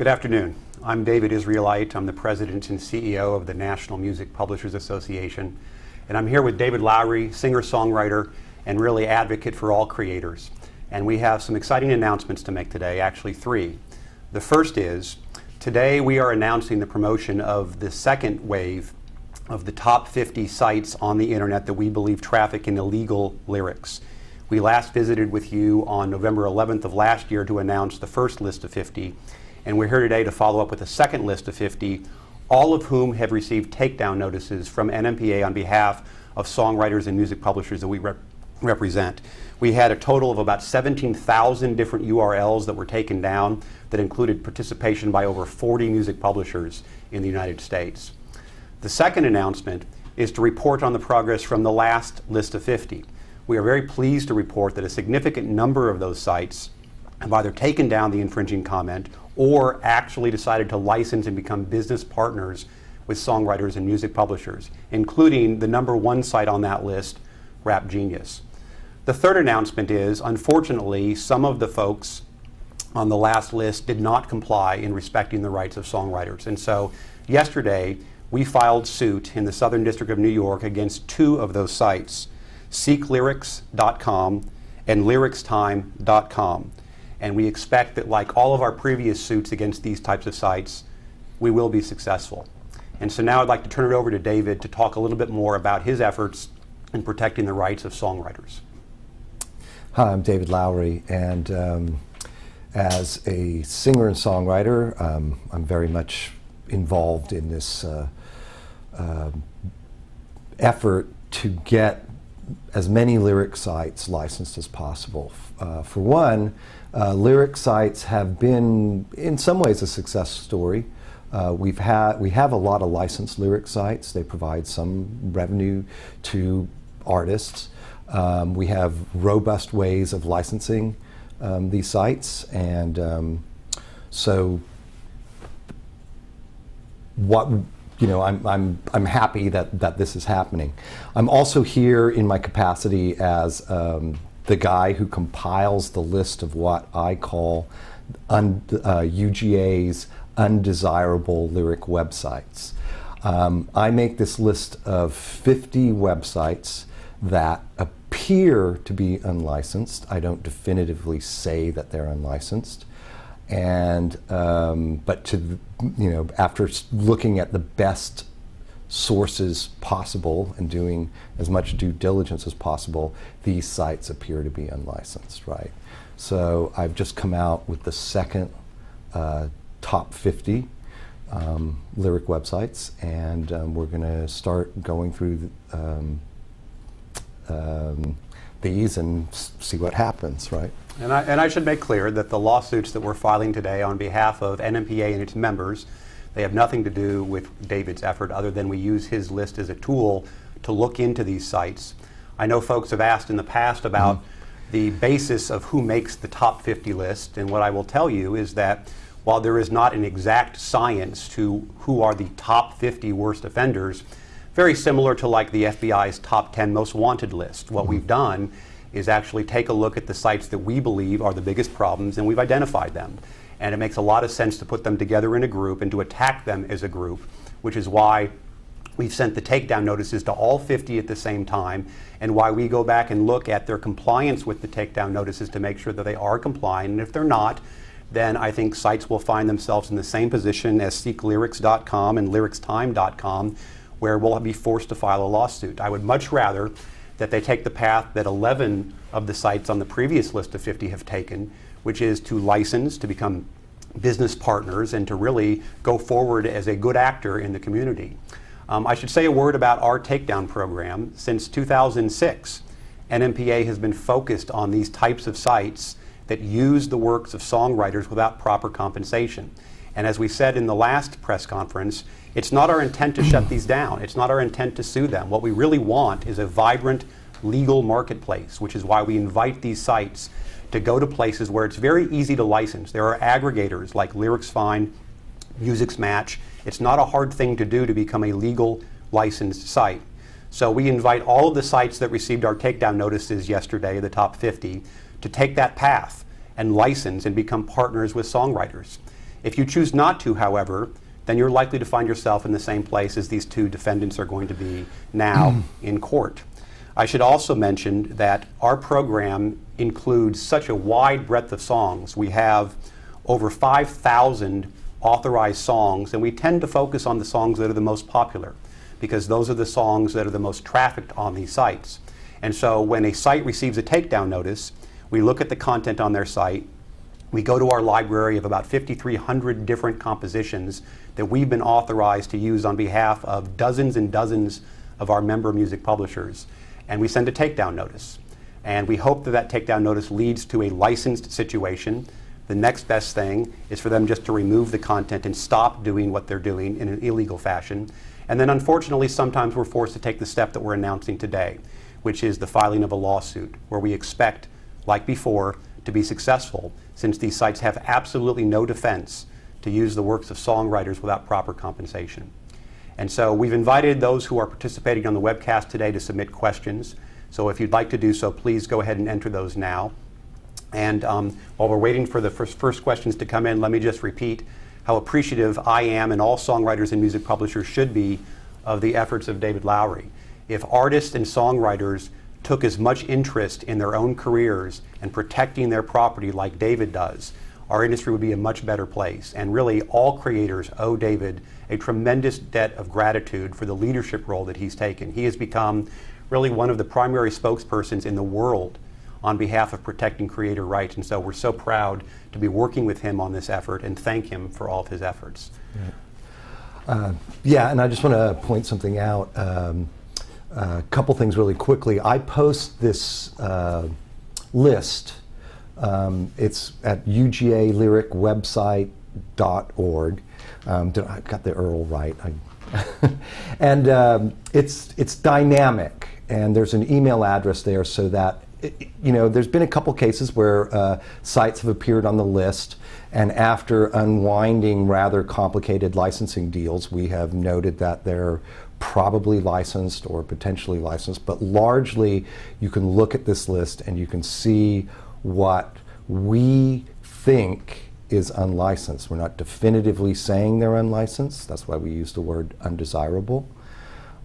Good afternoon. I'm David Israelite. I'm the President and CEO of the National Music Publishers Association. And I'm here with David Lowery, singer-songwriter and really advocate for all creators. And we have some exciting announcements to make today, actually three. The first is, today we are announcing the promotion of the second wave of the top 50 sites on the internet that we believe traffic in illegal lyrics. We last visited with you on November 11th of last year to announce the first list of 50. And we're here today to follow up with a second list of 50, all of whom have received takedown notices from NMPA on behalf of songwriters and music publishers that we represent. We had a total of about 17,000 different URLs that were taken down that included participation by over 40 music publishers in the United States. The second announcement is to report on the progress from the last list of 50. We are very pleased to report that a significant number of those sites have either taken down the infringing comment or actually decided to license and become business partners with songwriters and music publishers, including the number one site on that list, Rap Genius. The third announcement is, unfortunately, some of the folks on the last list did not comply in respecting the rights of songwriters. And so yesterday, we filed suit in the Southern District of New York against two of those sites, seeklyrics.com and lyricstime.com. And we expect that, like all of our previous suits against these types of sites, we will be successful. And so now I'd like to turn it over to David to talk a little bit more about his efforts in protecting the rights of songwriters. Hi, I'm David Lowery, and as a singer and songwriter, I'm very much involved in this effort to get as many lyric sites licensed as possible. For one, lyric sites have been, in some ways, a success story. We have a lot of licensed lyric sites. They provide some revenue to artists. We have robust ways of licensing these sites, and so I'm happy that this is happening. I'm also here in my capacity as the guy who compiles the list of what I call UGA's undesirable lyric websites. I make this list of 50 websites that appear to be unlicensed. I don't definitively say that they're unlicensed. And but after looking at the best sources possible and doing as much due diligence as possible, these sites appear to be unlicensed, right? So I've just come out with the second top 50 lyric websites, and we're going to start going through these and see what happens, right? And I should make clear that the lawsuits that we're filing today on behalf of NMPA and its members, they have nothing to do with David's effort other than we use his list as a tool to look into these sites. I know folks have asked in the past about the basis of who makes the top 50 list, and what I will tell you is that while there is not an exact science to who are the top 50 worst offenders, very similar to like the FBI's top 10 most wanted list, what we've done is actually take a look at the sites that we believe are the biggest problems, and we've identified them. And it makes a lot of sense to put them together in a group and to attack them as a group, which is why we've sent the takedown notices to all 50 at the same time, and why we go back and look at their compliance with the takedown notices to make sure that they are compliant. And if they're not, then I think sites will find themselves in the same position as seeklyrics.com and lyricstime.com, where we'll be forced to file a lawsuit. I would much rather that they take the path that 11 of the sites on the previous list of 50 have taken, which is to license, to become business partners, and to really go forward as a good actor in the community. I should say a word about our takedown program. Since 2006, NMPA has been focused on these types of sites that use the works of songwriters without proper compensation. And as we said in the last press conference, it's not our intent to shut these down. It's not our intent to sue them. What we really want is a vibrant legal marketplace, which is why we invite these sites to go to places where it's very easy to license. There are aggregators like LyricsFind, Music's Match. It's not a hard thing to do to become a legal licensed site. So we invite all of the sites that received our takedown notices yesterday, the top 50, to take that path and license and become partners with songwriters. If you choose not to, however, then you're likely to find yourself in the same place as these two defendants are going to be now in court. I should also mention that our program includes such a wide breadth of songs. We have over 5,000 authorized songs, and we tend to focus on the songs that are the most popular, because those are the songs that are the most trafficked on these sites. And so when a site receives a takedown notice, we look at the content on their site. We go to our library of about 5,300 different compositions that we've been authorized to use on behalf of dozens and dozens of our member music publishers. And we send a takedown notice. And we hope that that takedown notice leads to a licensed situation. The next best thing is for them just to remove the content and stop doing what they're doing in an illegal fashion. And then unfortunately, sometimes we're forced to take the step that we're announcing today, which is the filing of a lawsuit, where we expect, like before, to be successful, since these sites have absolutely no defense to use the works of songwriters without proper compensation. And so we've invited those who are participating on the webcast today to submit questions. So if you'd like to do so, please go ahead and enter those now. And while we're waiting for the first questions to come in, let me just repeat how appreciative I am, and all songwriters and music publishers should be, of the efforts of David Lowery. If artists and songwriters took as much interest in their own careers and protecting their property like David does, our industry would be a much better place. And really, all creators owe David a tremendous debt of gratitude for the leadership role that he's taken. He has become really one of the primary spokespersons in the world on behalf of protecting creator rights. And so we're so proud to be working with him on this effort and thank him for all of his efforts. Yeah, and I just want to point something out. A couple things really quickly. I post this list. It's at ugalyricwebsite.org. I got the URL right. And it's dynamic, and there's an email address there so that, there's been a couple cases where sites have appeared on the list, and after unwinding rather complicated licensing deals, we have noted that they're probably licensed or potentially licensed, but largely you can look at this list and you can see what we think is unlicensed. We're not definitively saying they're unlicensed. That's why we use the word undesirable.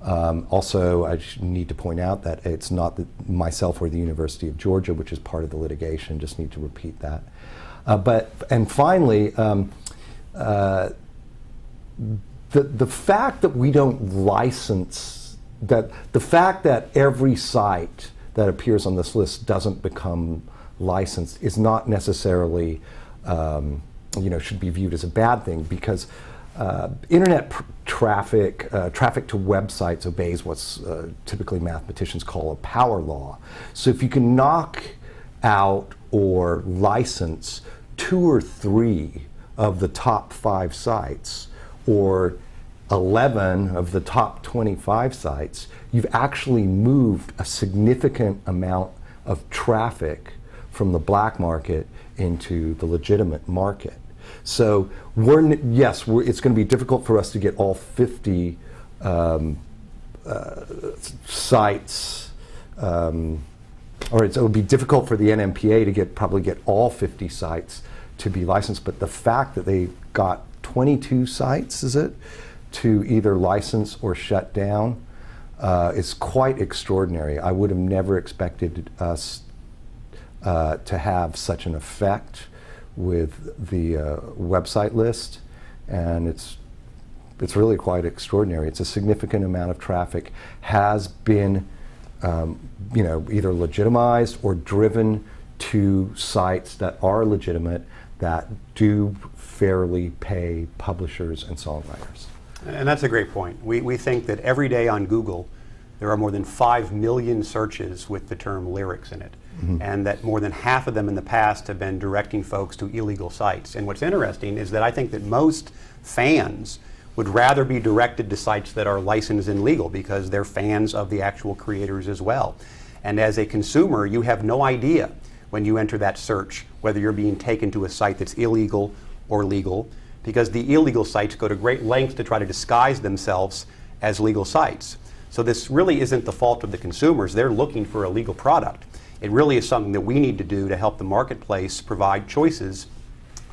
Also, I need to point out that it's not myself or the University of Georgia, which is part of the litigation. Just need to repeat that. And finally, the fact that we don't license, that the fact that every site that appears on this list doesn't become licensed is not necessarily, should be viewed as a bad thing, because internet traffic to websites obeys what's typically mathematicians call a power law. So if you can knock out or license 2 or 3 of the top 5 sites, or 11 of the top 25 sites, you've actually moved a significant amount of traffic from the black market into the legitimate market. So it's going to be difficult for us to get all 50 sites, or it would be difficult for the NMPA to probably get all 50 sites to be licensed. But the fact that they got 22 sites, is it, to either license or shut down is quite extraordinary. I would have never expected us to have such an effect with the website list, and it's really quite extraordinary. It's a significant amount of traffic has been either legitimized or driven to sites that are legitimate, that do fairly pay publishers and songwriters. And that's a great point. We think that every day on Google there are more than 5 million searches with the term lyrics in it. Mm-hmm. And that more than half of them in the past have been directing folks to illegal sites. And what's interesting is that I think that most fans would rather be directed to sites that are licensed and legal, because they're fans of the actual creators as well. And as a consumer, you have no idea when you enter that search whether you're being taken to a site that's illegal or legal, because the illegal sites go to great lengths to try to disguise themselves as legal sites. So this really isn't the fault of the consumers. They're looking for a legal product. It really is something that we need to do to help the marketplace provide choices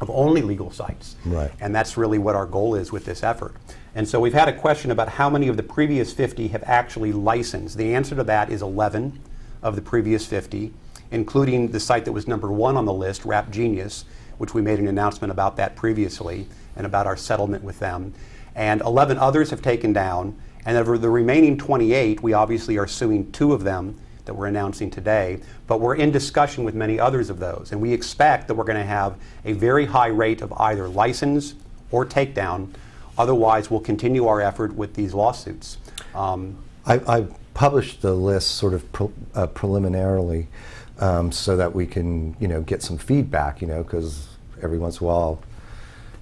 of only legal sites. Right. And that's really what our goal is with this effort. And so we've had a question about how many of the previous 50 have actually licensed. The answer to that is 11 of the previous 50, including the site that was number 1 on the list, Rap Genius, which we made an announcement about that previously and about our settlement with them. And 11 others have taken down, and over the remaining 28, we obviously are suing 2 of them that we're announcing today, but we're in discussion with many others of those, and we expect that we're going to have a very high rate of either license or takedown. Otherwise, we'll continue our effort with these lawsuits. I published the list sort of preliminarily so that we can, get some feedback, because every once in a while,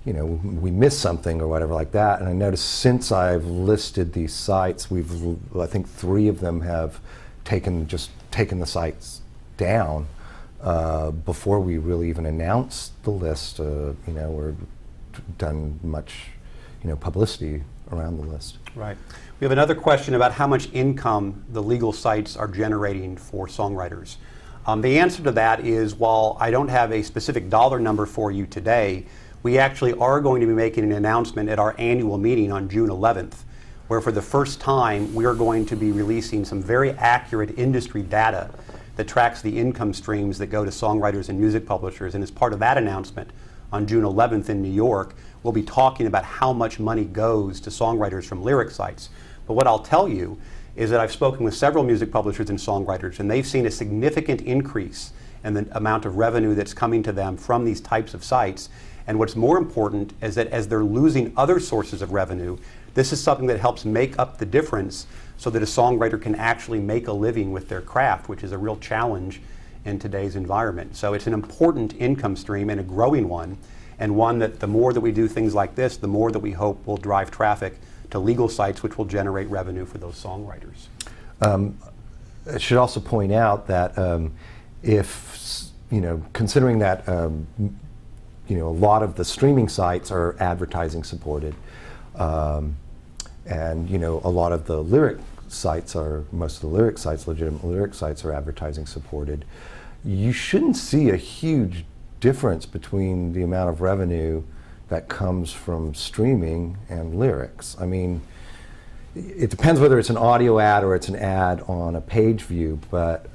we miss something or whatever like that. And I noticed since I've listed these sites, I think 3 of them have taken the sites down before we really even announced the list, or done much publicity around the list. Right. We have another question about how much income the legal sites are generating for songwriters. The answer to that is, while I don't have a specific dollar number for you today, we actually are going to be making an announcement at our annual meeting on June 11th, where for the first time we are going to be releasing some very accurate industry data that tracks the income streams that go to songwriters and music publishers. And as part of that announcement on June 11th in New York, we'll be talking about how much money goes to songwriters from lyric sites. But what I'll tell you is that I've spoken with several music publishers and songwriters, and they've seen a significant increase in the amount of revenue that's coming to them from these types of sites. And what's more important is that as they're losing other sources of revenue, this is something that helps make up the difference so that a songwriter can actually make a living with their craft, which is a real challenge in today's environment. So it's an important income stream and a growing one, and one that the more that we do things like this, the more that we hope will drive traffic to legal sites, which will generate revenue for those songwriters. I should also point out that if, considering that, a lot of the streaming sites are advertising supported, and, a lot of the most of the lyric sites, legitimate lyric sites, are advertising supported, you shouldn't see a huge difference between the amount of revenue that comes from streaming and lyrics. I mean, it depends whether it's an audio ad or it's an ad on a page view, but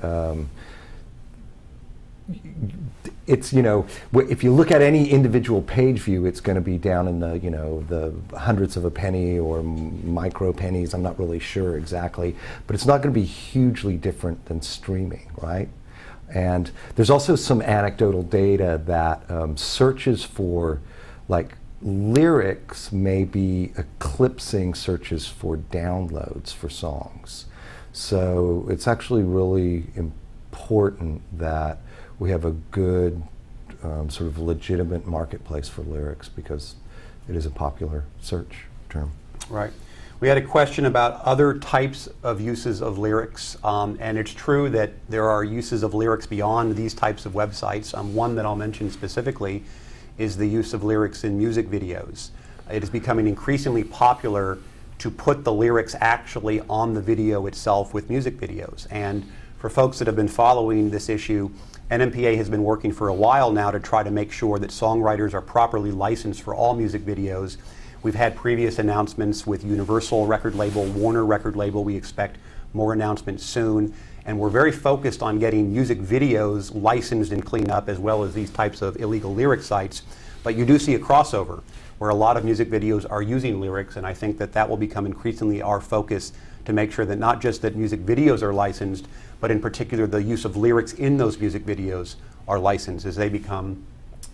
it's, if you look at any individual page view, it's going to be down in the, the hundredths of a penny or micro pennies. I'm not really sure exactly, but it's not going to be hugely different than streaming, right? And there's also some anecdotal data that searches for, lyrics may be eclipsing searches for downloads for songs. So it's actually really important that we have a good sort of legitimate marketplace for lyrics, because it is a popular search term. Right. We had a question about other types of uses of lyrics, and it's true that there are uses of lyrics beyond these types of websites. One that I'll mention specifically is the use of lyrics in music videos. It is becoming increasingly popular to put the lyrics actually on the video itself with music videos. And for folks that have been following this issue, NMPA has been working for a while now to try to make sure that songwriters are properly licensed for all music videos. We've had previous announcements with Universal record label, Warner record label. We expect more announcements soon. And we're very focused on getting music videos licensed and cleaned up, as well as these types of illegal lyric sites. But you do see a crossover where a lot of music videos are using lyrics, and I think that that will become increasingly our focus to make sure that not just that music videos are licensed, but in particular the use of lyrics in those music videos are licensed, as they become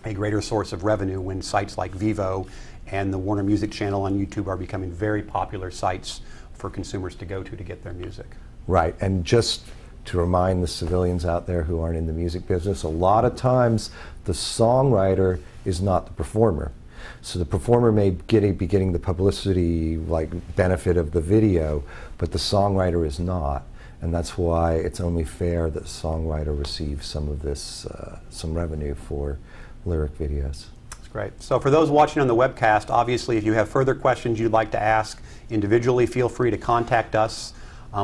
a greater source of revenue when sites like Vivo and the Warner Music Channel on YouTube are becoming very popular sites for consumers to go to get their music. Right, and just to remind the civilians out there who aren't in the music business, a lot of times the songwriter is not the performer. So the performer may be getting the publicity benefit of the video, but the songwriter is not. And that's why it's only fair that the songwriter receives some of this, some revenue for lyric videos. That's great. So for those watching on the webcast, obviously if you have further questions you'd like to ask individually, feel free to contact us.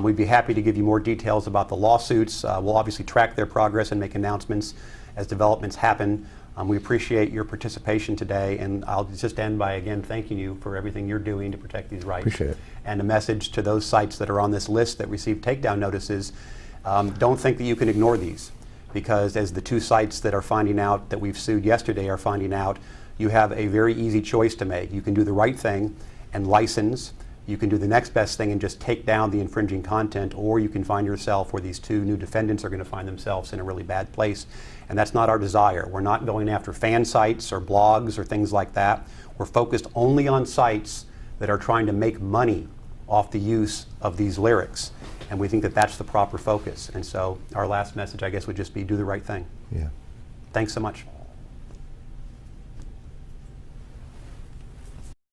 We'd be happy to give you more details about the lawsuits. We'll obviously track their progress and make announcements as developments happen. We appreciate your participation today, and I'll just end by again thanking you for everything you're doing to protect these rights. Appreciate it. And a message to those sites that are on this list that receive takedown notices, don't think that you can ignore these, because as the 2 sites that are finding out that we've sued yesterday are finding out, you have a very easy choice to make. You can do the right thing and license. You can do the next best thing and just take down the infringing content, or you can find yourself where these 2 new defendants are going to find themselves in a really bad place. And that's not our desire. We're not going after fan sites or blogs or things like that. We're focused only on sites that are trying to make money off the use of these lyrics. And we think that that's the proper focus. And so our last message, I guess, would just be do the right thing. Yeah. Thanks so much.